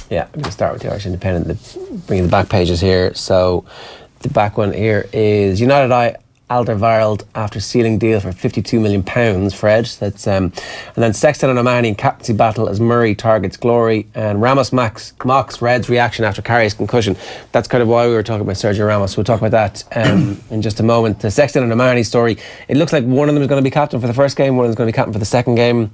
Yeah, I'm going to start with the Irish Independent, bringing the back pages here. So the back one here is United Alderweireld after sealing deal for £52 million, Fred. That's and then Sexton and O'Mahony in captaincy battle as Murray targets glory, and Ramos mocks Red's reaction after Karius concussion. That's kind of why we were talking about Sergio Ramos. We'll talk about that in just a moment. The Sexton and O'Mahony story, it looks like one of them is going to be captain for the first game, one of them is going to be captain for the second game,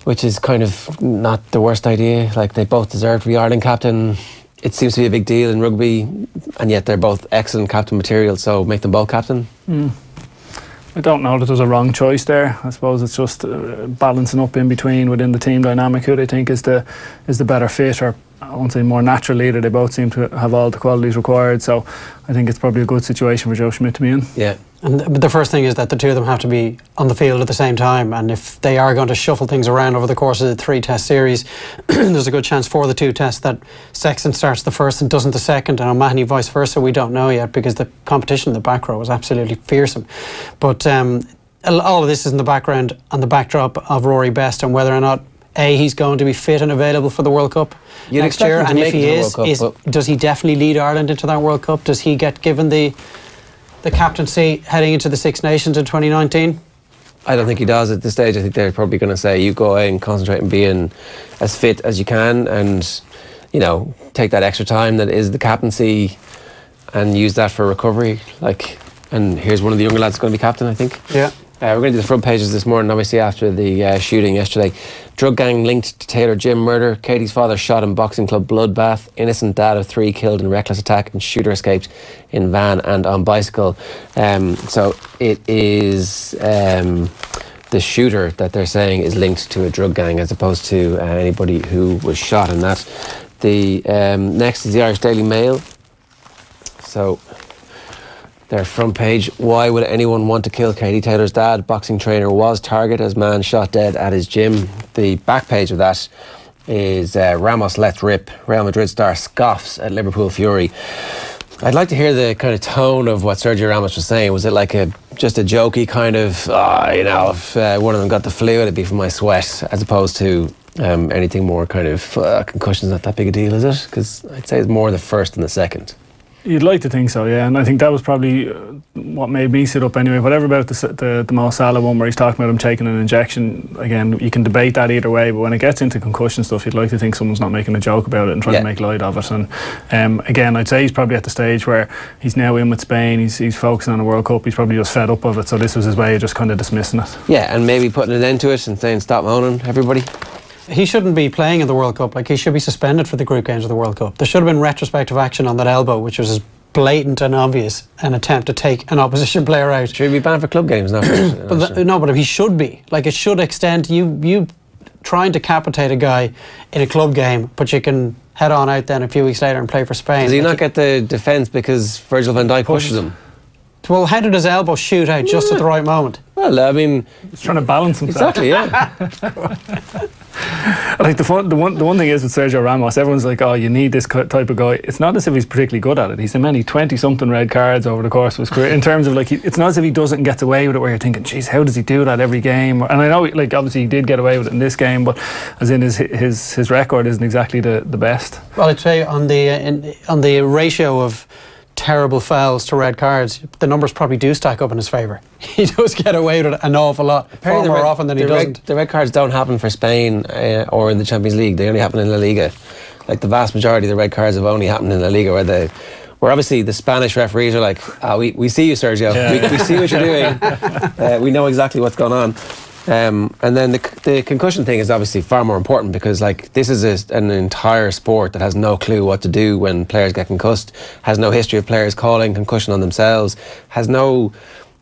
which is kind of not the worst idea. Like, they both deserve to be Ireland captain. It seems to be a big deal in rugby, and yet they're both excellent captain material, so make them both captain. I don't know that there's a wrong choice there. I suppose it's just balancing up in between within the team dynamic who they think is the better fit, or I won't say more natural leader. They both seem to have all the qualities required, so I think it's probably a good situation for Joe Schmidt to be in. Yeah. But the first thing is that the two of them have to be on the field at the same time, and if they are going to shuffle things around over the course of the 3-test series, there's a good chance for the 2 tests that Sexton starts the first and doesn't the second, and O'Mahony vice versa. We don't know yet, because the competition in the back row was absolutely fearsome. But all of this is in the background and the backdrop of Rory Best, and whether or not he's going to be fit and available for the World Cup next year, and if he is, does he definitely lead Ireland into that World Cup? Does he get given the captaincy heading into the Six Nations in 2019? I don't think he does at this stage. I think they're probably going to say, you go away and concentrate on being as fit as you can, and, you know, take that extra time that is the captaincy and use that for recovery. And here's one of the younger lads going to be captain, I think. Yeah. We're going to do the front pages this morning, obviously, after the shooting yesterday. Drug gang linked to Taylor Gym murder. Katie's father shot in boxing club bloodbath. Innocent dad of 3 killed in reckless attack, and shooter escaped in van and on bicycle. So it is the shooter that they're saying is linked to a drug gang, as opposed to anybody who was shot in that. The next is the Irish Daily Mail. So their front page: why would anyone want to kill Katie Taylor's dad? Boxing trainer was target as man shot dead at his gym. The back page of that is Ramos lets rip. Real Madrid star scoffs at Liverpool fury. I'd like to hear the kind of tone of what Sergio Ramos was saying. Was it like just a jokey kind of, if one of them got the flu, it'd be from my sweat, as opposed to anything more kind of, concussion's not that big a deal, is it? Because I'd say it's more the first than the second. You'd like to think so, yeah, and I think that was probably what made me sit up anyway. Whatever about the Mo Salah one where he's talking about him taking an injection, again, you can debate that either way, but when it gets into concussion stuff, you'd like to think someone's not making a joke about it and trying to make light of it. And again, I'd say he's probably at the stage where he's now in with Spain, he's focusing on the World Cup, he's probably just fed up of it, so this was his way of just kind of dismissing it. Yeah, and maybe putting an end to it and saying, stop moaning, everybody. He shouldn't be playing in the World Cup. Like, he should be suspended for the group games of the World Cup. There should have been retrospective action on that elbow, which was as blatant and obvious an attempt to take an opposition player out. Should he be banned for club games now? But he should be. Like, it should extend. You trying to decapitate a guy in a club game, but you can head on out then a few weeks later and play for Spain. Does he not get the defence because Virgil van Dijk pushes him? Well, how did his elbow shoot out just at the right moment? Well, I mean, he's trying to balance himself. Exactly, yeah. Like the one thing is with Sergio Ramos, everyone's like, oh, you need this type of guy. It's not as if he's particularly good at it. He's had many 20-something red cards over the course of his career. In terms of, like, it's not as if he doesn't get away with it, where you're thinking, geez, how does he do that every game? And I know, like, obviously he did get away with it in this game, but as in his record isn't exactly the best. Well, I'd say on the ratio of terrible fouls to red cards, the numbers probably do stack up in his favour. He does get away with it an awful lot, far more often than he doesn't. The red cards don't happen for Spain or in the Champions League. They only happen in La Liga. Like, the vast majority of the red cards have only happened in La Liga, where obviously the Spanish referees are like, we see you, Sergio. Yeah. We see what you're doing. We know exactly what's going on. And then the concussion thing is obviously far more important, because, like, this is an entire sport that has no clue what to do when players get concussed, has no history of players calling concussion on themselves, has no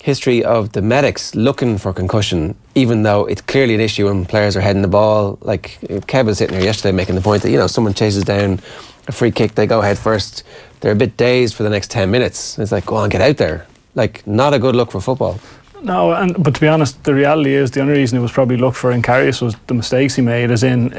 history of the medics looking for concussion, even though it's clearly an issue when players are heading the ball. Like, Kev was sitting here yesterday making the point that, you know, someone chases down a free kick, they go head first, they're a bit dazed for the next 10 minutes. It's like, go on, get out there. Like, not a good look for football. No, but to be honest, the reality is the only reason it was probably looked for in Karius was the mistakes he made, as in,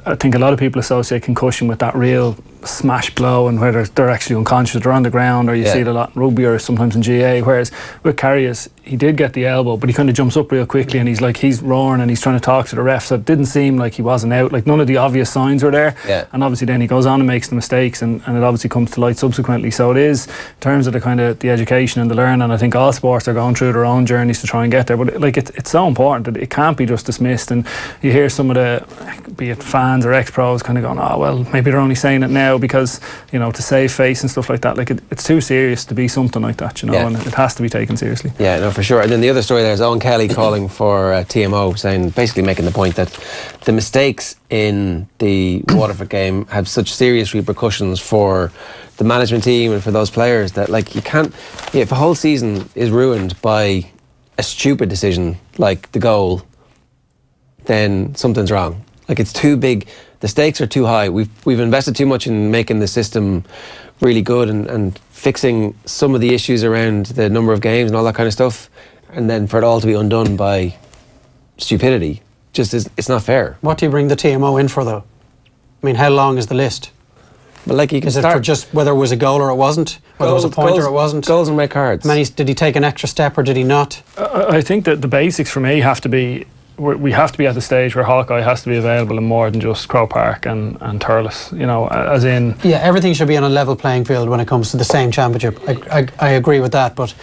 I think a lot of people associate concussion with that real smash blow and whether they're actually unconscious, they're on the ground, or you see it a lot in rugby or sometimes in GA. Whereas with Karius, he did get the elbow, but he kind of jumps up real quickly and he's roaring and he's trying to talk to the ref, so it didn't seem like he wasn't out. Like, none of the obvious signs were there, and obviously then he goes on and makes the mistakes, and it obviously comes to light subsequently. So it is, in terms of the kind of the education and the learning, I think all sports are going through their own journeys to try and get there, but like it's so important that it can't be just dismissed. And you hear some of the, be it fans or ex-pros, kind of going, oh well, maybe they're only saying it now because, you know, to save face and stuff like that. Like, it's too serious to be something like that, you know, and it has to be taken seriously. Yeah, no, for sure. And then the other story there is Owen Kelly calling for TMO, saying, basically making the point that the mistakes in the Waterford game have such serious repercussions for the management team and for those players that, like, you can't, if a whole season is ruined by a stupid decision like the goal, then something's wrong. Like, it's too big, the stakes are too high. We've invested too much in making the system really good and fixing some of the issues around the number of games and all that kind of stuff, and then for it all to be undone by stupidity, just it's not fair. What do you bring the TMO in for, though? I mean, how long is the list? But like, you can is it for just whether it was a goal or it wasn't? Whether it was a point or it wasn't? Goals and red cards. Did he take an extra step or did he not? I think that the basics for me have to be, we have to be at the stage where Hawkeye has to be available in more than just Croke Park and Thurles, you know, as in... Yeah, everything should be on a level playing field when it comes to the same championship. I agree with that, but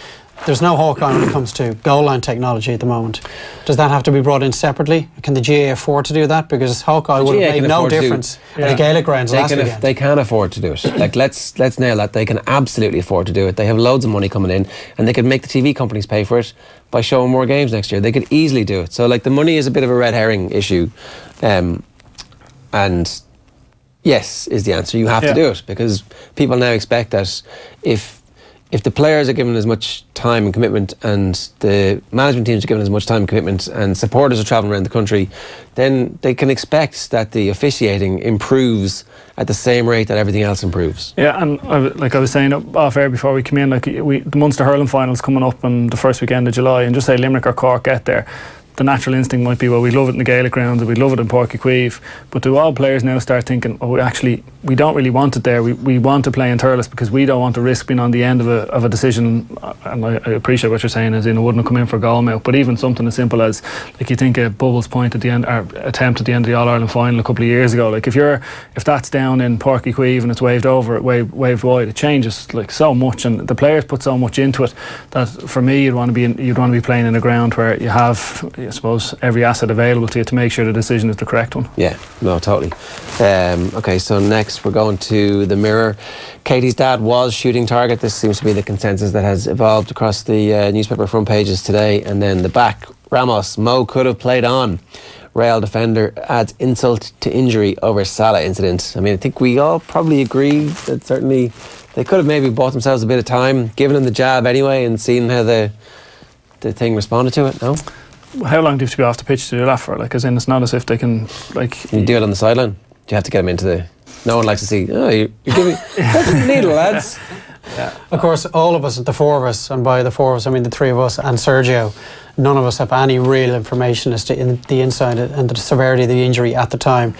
there's no Hawkeye when it comes to goal line technology at the moment. Does that have to be brought in separately? Can the GA afford to do that? Because Hawkeye would have made no difference at the Gaelic grounds last weekend. They can afford to do it. Like, let's nail that. They can absolutely afford to do it. They have loads of money coming in, and they could make the TV companies pay for it by showing more games next year. They could easily do it. So, like, the money is a bit of a red herring issue, and yes is the answer. You have to do it, because people now expect that if the players are given as much time and commitment, and the management teams are given as much time and commitment, and supporters are travelling around the country, then they can expect that the officiating improves at the same rate that everything else improves. Yeah, and like I was saying off air before we came in, like, the Munster hurling final's coming up on the first weekend of July, and just say Limerick or Cork get there, the natural instinct might be, well, we love it in the Gaelic grounds and we love it in Páirc Uí Chaoimh, but do all players now start thinking, oh, we don't really want it there, we want to play in Thurles because we don't want to risk being on the end of a decision. And I appreciate what you're saying, as in it wouldn't have come in for goalmouth, but even something as simple as, like, you think of Bubbles' point at the end, or attempt at the end of the All-Ireland final a couple of years ago, like, if that's down in Páirc Uí Chaoimh and it's waved over, waved wide, it changes like so much, and the players put so much into it that, for me, you'd want to be playing in a ground where you have, I suppose, every asset available to you to make sure the decision is the correct one. Yeah, no, totally. Okay, so next we're going to the Mirror. Katie's dad was shooting target. This seems to be the consensus that has evolved across the newspaper front pages today. And then the back, Ramos, Mo could have played on. Real defender adds insult to injury over Salah incident. I mean, I think we all probably agree that certainly they could have maybe bought themselves a bit of time, given him the jab anyway, and seen how the thing responded to it. No? How long do you have to be off the pitch to do that for? Like, as in, it's not as if they can, like... Can you do it on the sideline? Do you have to get them into the... No one likes to see, oh, you're giving... That's the needle, lads. Yeah. Of course, all of us, the four of us, and by the four of us, I mean the three of us and Sergio, none of us have any real information as to the inside and the severity of the injury at the time.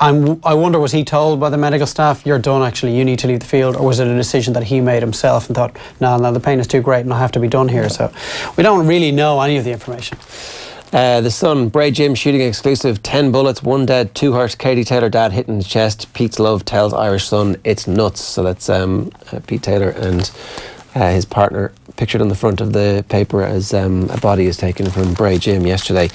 I wonder, was he told by the medical staff, you're done actually, you need to leave the field, or was it a decision that he made himself and thought, no, the pain is too great and I have to be done here? So we don't really know any of the information. The Sun, Bray Gym shooting exclusive, 10 bullets, 1 dead, 2 hurt. Katie Taylor dad hit in his chest. Pete's love tells Irish Sun it's nuts. So that's Pete Taylor and his partner pictured on the front of the paper as a body is taken from Bray Gym yesterday.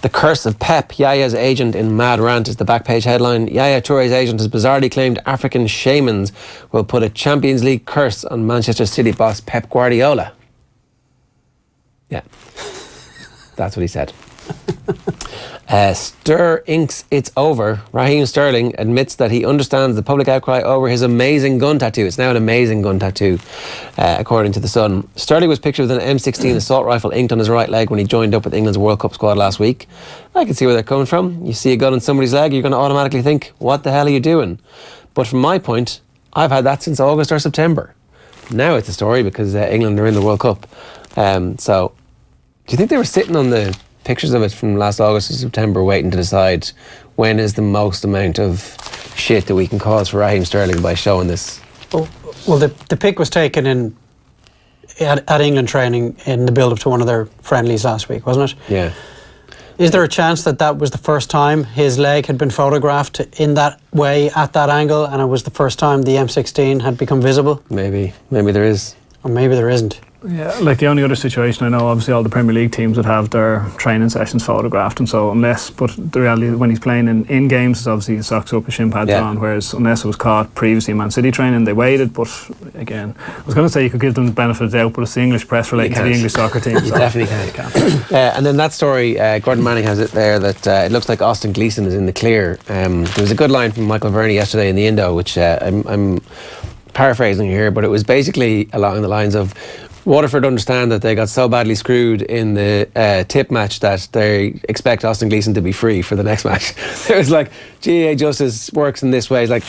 The curse of Pep, Yaya's agent in mad rant is the back page headline. Yaya Touré's agent has bizarrely claimed African shamans will put a Champions League curse on Manchester City boss Pep Guardiola. Yeah. That's what he said. Stir inks it's over. Raheem Sterling admits that he understands the public outcry over his amazing gun tattoo. It's now an amazing gun tattoo, according to The Sun. Sterling was pictured with an M16 assault rifle inked on his right leg when he joined up with England's World Cup squad last week. I can see where they're coming from. You see a gun on somebody's leg, you're going to automatically think, what the hell are you doing? But from my point, I've had that since August or September. Now it's a story because England are in the World Cup. So, do you think they were sitting on the pictures of it from last August to September waiting to decide when is the most amount of shit that we can cause for Raheem Sterling by showing this. Well, the pick was taken at England training in the build-up to one of their friendlies last week, wasn't it? Yeah. Is there a chance that was the first time his leg had been photographed in that way, at that angle, and it was the first time the M16 had become visible? Maybe there is. Or maybe there isn't. Yeah, like the only other situation I know, obviously all the Premier League teams would have their training sessions photographed, and so but the reality when he's playing in games is obviously his socks up, his shin pads on, whereas unless it was caught previously in Man City training, they waited. But again, I was going to say you could give them the benefit of the doubt, but it's the English press relating to the English soccer team. You definitely can't. And then that story, Gordon Manning has it there that it looks like Austin Gleeson is in the clear. There was a good line from Michael Verney yesterday in the Indo, which I'm paraphrasing here, but it was basically along the lines of Waterford understand that they got so badly screwed in the tip match that they expect Austin Gleeson to be free for the next match. It was like, GAA justice works in this way. It's like,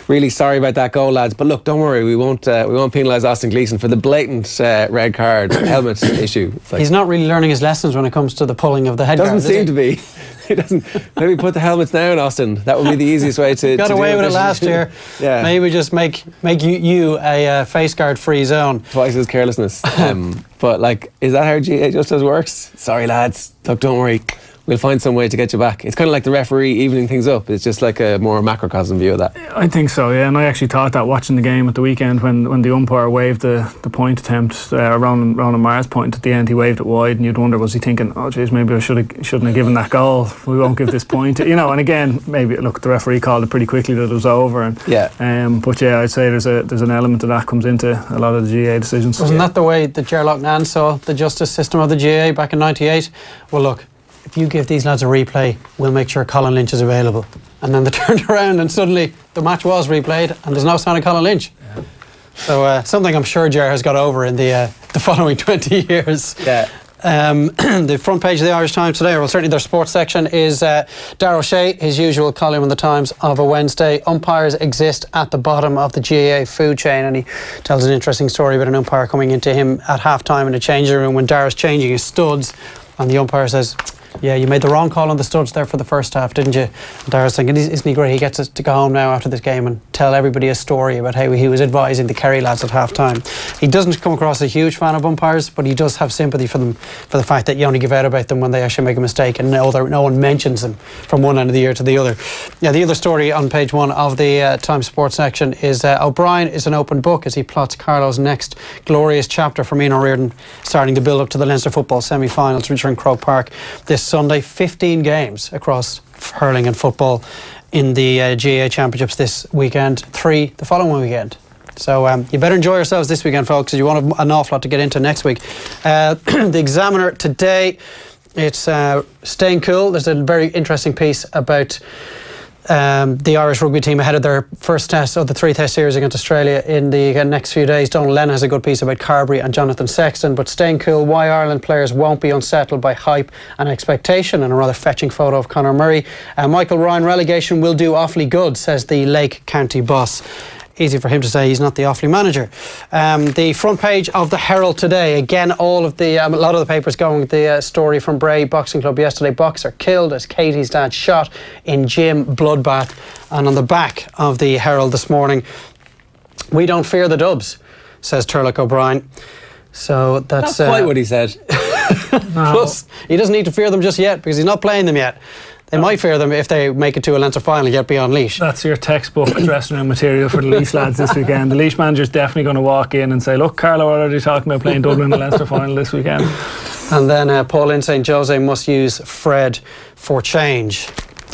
really sorry about that goal, lads, but look, don't worry, we won't penalise Austin Gleeson for the blatant red card helmet issue. Like, he's not really learning his lessons when it comes to the pulling of the head guard. Doesn't seem to be. He doesn't. Maybe put the helmets down, Austin. That would be the easiest way to. Got away with it last year. Yeah. Maybe just make you a face guard free zone. Twice as carelessness. But like, is that how GAA justice works? Sorry, lads. Look, don't worry. We'll find some way to get you back. It's kind of like the referee evening things up. It's just like a more macrocosm view of that. I think so, yeah. And I actually thought that watching the game at the weekend when the umpire waved the point attempt, Ronan Mars' point at the end, he waved it wide, and you'd wonder, was he thinking, oh geez, maybe I shouldn't have given that goal. We won't give this point. You know, and again, maybe look, the referee called it pretty quickly that it was over. And, but yeah, I'd say there's an element of that comes into a lot of the GAA decisions. Wasn't that the way that Ger Nan saw the justice system of the GAA back in '98? Well, look, if you give these lads a replay, we'll make sure Colin Lynch is available. And then they turned around and suddenly the match was replayed and there's no sign of Colin Lynch. Yeah. So something I'm sure Ger has got over in the following 20 years. Yeah. The front page of the Irish Times today, or well, certainly their sports section, is Darragh O'Shea, his usual column in the Times of a Wednesday. Umpires exist at the bottom of the GAA food chain, and he tells an interesting story about an umpire coming into him at half-time in a changing room when Darragh's changing his studs, and the umpire says, yeah, you made the wrong call on the studs there for the first half, didn't you? And Darragh's thinking, isn't he great? He gets to go home now after this game and tell everybody a story about how he was advising the Kerry lads at half time. He doesn't come across a huge fan of umpires, but he does have sympathy for them, for the fact that you only give out about them when they actually make a mistake, and no one mentions them from one end of the year to the other. Yeah, the other story on page 1 of the Times Sports section is O'Brien is an open book as he plots Carlo's next glorious chapter for Ian O'Riordan, starting the build up to the Leinster football semi-finals, which are in Croke Park this Sunday. 15 games across hurling and football in the GAA Championships this weekend, 3 the following weekend. So you better enjoy yourselves this weekend, folks, because you want an awful lot to get into next week. The Examiner today, it's staying cool. There's a very interesting piece about the Irish rugby team ahead of their first test of the 3-test series against Australia in the next few days. Donald Lennon has a good piece about Carberry and Jonathan Sexton. But staying cool, why Ireland players won't be unsettled by hype and expectation, and a rather fetching photo of Conor Murray. Michael Ryan, relegation will do awfully good, says the Lake County boss. Easy for him to say, he's not the Offaly manager. The front page of the Herald today, again, all of the a lot of the papers going with the story from Bray Boxing Club yesterday. Boxer killed as Katie's dad shot in gym bloodbath. And on the back of the Herald this morning, we don't fear the Dubs, says Turlock O'Brien. So that's not quite what he said. No. Plus, he doesn't need to fear them just yet because he's not playing them yet. They might fear them if they make it to a Leinster final and get beyond Laois. That's your textbook dressing room material for the Laois lads this weekend. The Laois manager's definitely going to walk in and say, look, Carlo already talking about playing Dublin in the Leinster final this weekend. And then Paul in saying Jose must use Fred for change.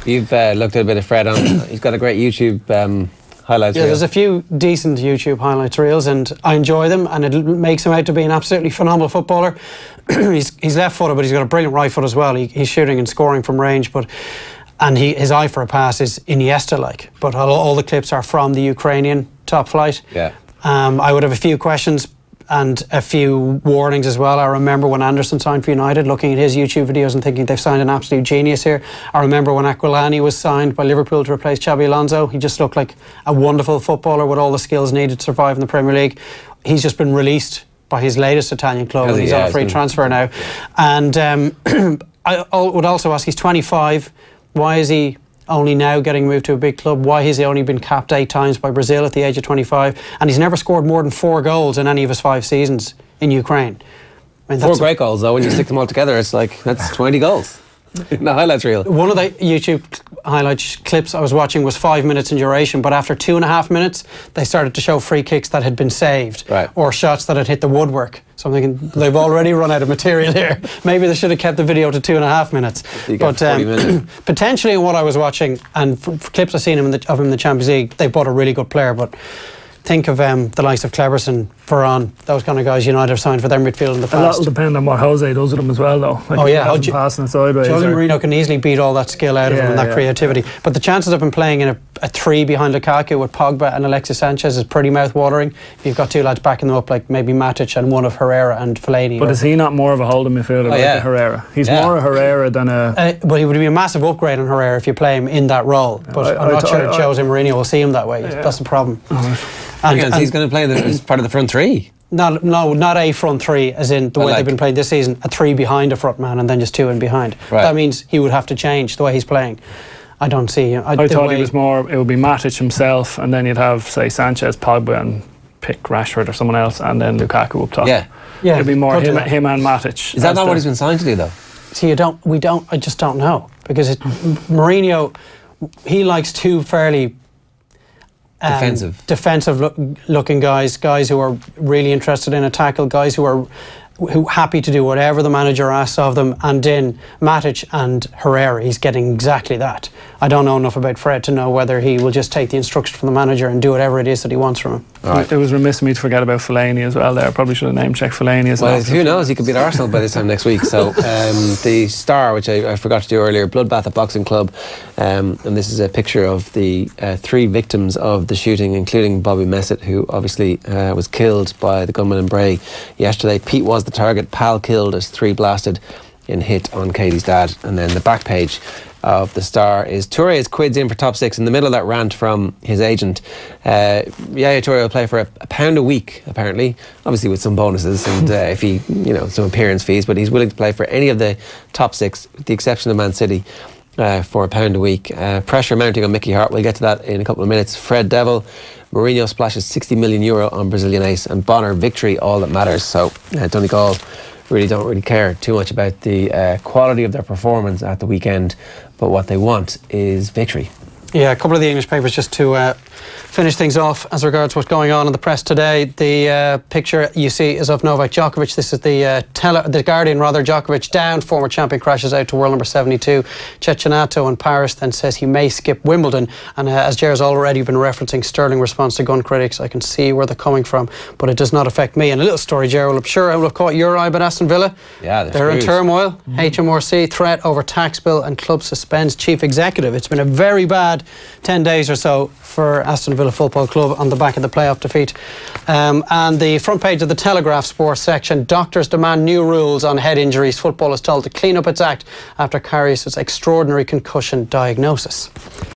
You've looked at a bit of Fred on. He's got a great YouTube highlights reel. There's a few decent YouTube highlights reels and I enjoy them, and it makes him out to be an absolutely phenomenal footballer. he's left-footed, but he's got a brilliant right foot as well. He's shooting and scoring from range, and his eye for a pass is Iniesta-like. But all the clips are from the Ukrainian top flight. Yeah. I would have a few questions and a few warnings as well. I remember when Anderson signed for United, looking at his YouTube videos and thinking they've signed an absolute genius here. I remember when Aquilani was signed by Liverpool to replace Xabi Alonso. He just looked like a wonderful footballer with all the skills needed to survive in the Premier League. He's just been released by his latest Italian club, and he's on a free transfer now. And I would also ask, he's 25. Why is he only now getting moved to a big club? Why has he only been capped 8 times by Brazil at the age of 25? And he's never scored more than 4 goals in any of his 5 seasons in Ukraine. I mean, 4 great goals, though. When you stick them all together, it's like, that's 20 goals. The highlights reel. One of the YouTube highlight clips I was watching was 5 minutes in duration, but after 2.5 minutes, they started to show free kicks that had been saved, or shots that had hit the woodwork. So I'm thinking, they've already run out of material here. Maybe they should have kept the video to 2.5 minutes. But potentially, in what I was watching, and clips I've seen of him in the Champions League, they bought a really good player. But think of the likes of Cleberson, Varane, those kind of guys United have signed for their midfield in the past. A lot will depend on what Jose does with them as well, though. Like passing sideways. Jose Mourinho can easily beat all that skill out of him and that creativity. But the chances of him playing in a 3 behind Lukaku with Pogba and Alexis Sanchez is pretty mouth-watering. If you've got 2 lads backing them up, like maybe Matic and one of Herrera and Fellaini. But is he not more of a holding midfielder like Herrera? He's more a Herrera than a... Well, he would be a massive upgrade on Herrera if you play him in that role. But I'm not sure Jose Mourinho will see him that way. That's the problem. And he's going to play as part of the front 3. No, not a front 3, as in the way they've been playing this season, a 3 behind a front man and then just 2 in behind. That means he would have to change the way he's playing. I don't see him. I thought he was more, it would be Matic himself, and then you'd have, say, Sanchez, Pogba, and pick Rashford or someone else, and then Lukaku up top. It'd be more him and Matic. Is that not what he's been signed to do, though? See, I just don't know. Because Mourinho, he likes 2 fairly... defensive looking guys who are really interested in a tackle, guys who are happy to do whatever the manager asks of them, and in Matic and Herrera he's getting exactly that. I don't know enough about Fred to know whether he will just take the instruction from the manager and do whatever it is that he wants from him. It was remiss of me to forget about Fellaini as well there. I probably should have name-checked Fellaini as well. Well, who knows, he could beat Arsenal by this time next week. So the Star, which I forgot to do earlier, Bloodbath at Boxing Club, and this is a picture of the 3 victims of the shooting, including Bobby Messett, who obviously was killed by the gunman in Bray yesterday. Pete was the target, Pal killed as 3 blasted in hit on Katie's dad. And then the back page of the Star is Touré's quids in for top 6. In the middle of that rant from his agent, Yaya Touré will play for £1 a week, apparently, obviously with some bonuses and if he, some appearance fees, but he's willing to play for any of the top 6, with the exception of Man City, for £1 a week. Pressure mounting on Mickey Hart. We'll get to that in a couple of minutes. Fred Devil, Mourinho splashes €60 million on Brazilian ace, and Bonner, victory all that matters. So Donegal don't really care too much about the quality of their performance at the weekend, but what they want is victory. Yeah, a couple of the English papers just to finish things off as regards what's going on in the press today. The picture you see is of Novak Djokovic. This is the Guardian, rather. Djokovic down, former champion crashes out to world number 72. Cecchinato in Paris then says he may skip Wimbledon. And as Ger has already been referencing Sterling response to gun critics, I can see where they're coming from, but it does not affect me. And a little story, Ger, I'm sure it will have caught your eye about Aston Villa. Yeah, they're in turmoil. HMRC threat over tax bill and club suspends chief executive. It's been a very bad 10 days or so for Aston Villa Football Club on the back of the playoff defeat. And the front page of the Telegraph sports section, doctors demand new rules on head injuries. Football is told to clean up its act after Karius' extraordinary concussion diagnosis.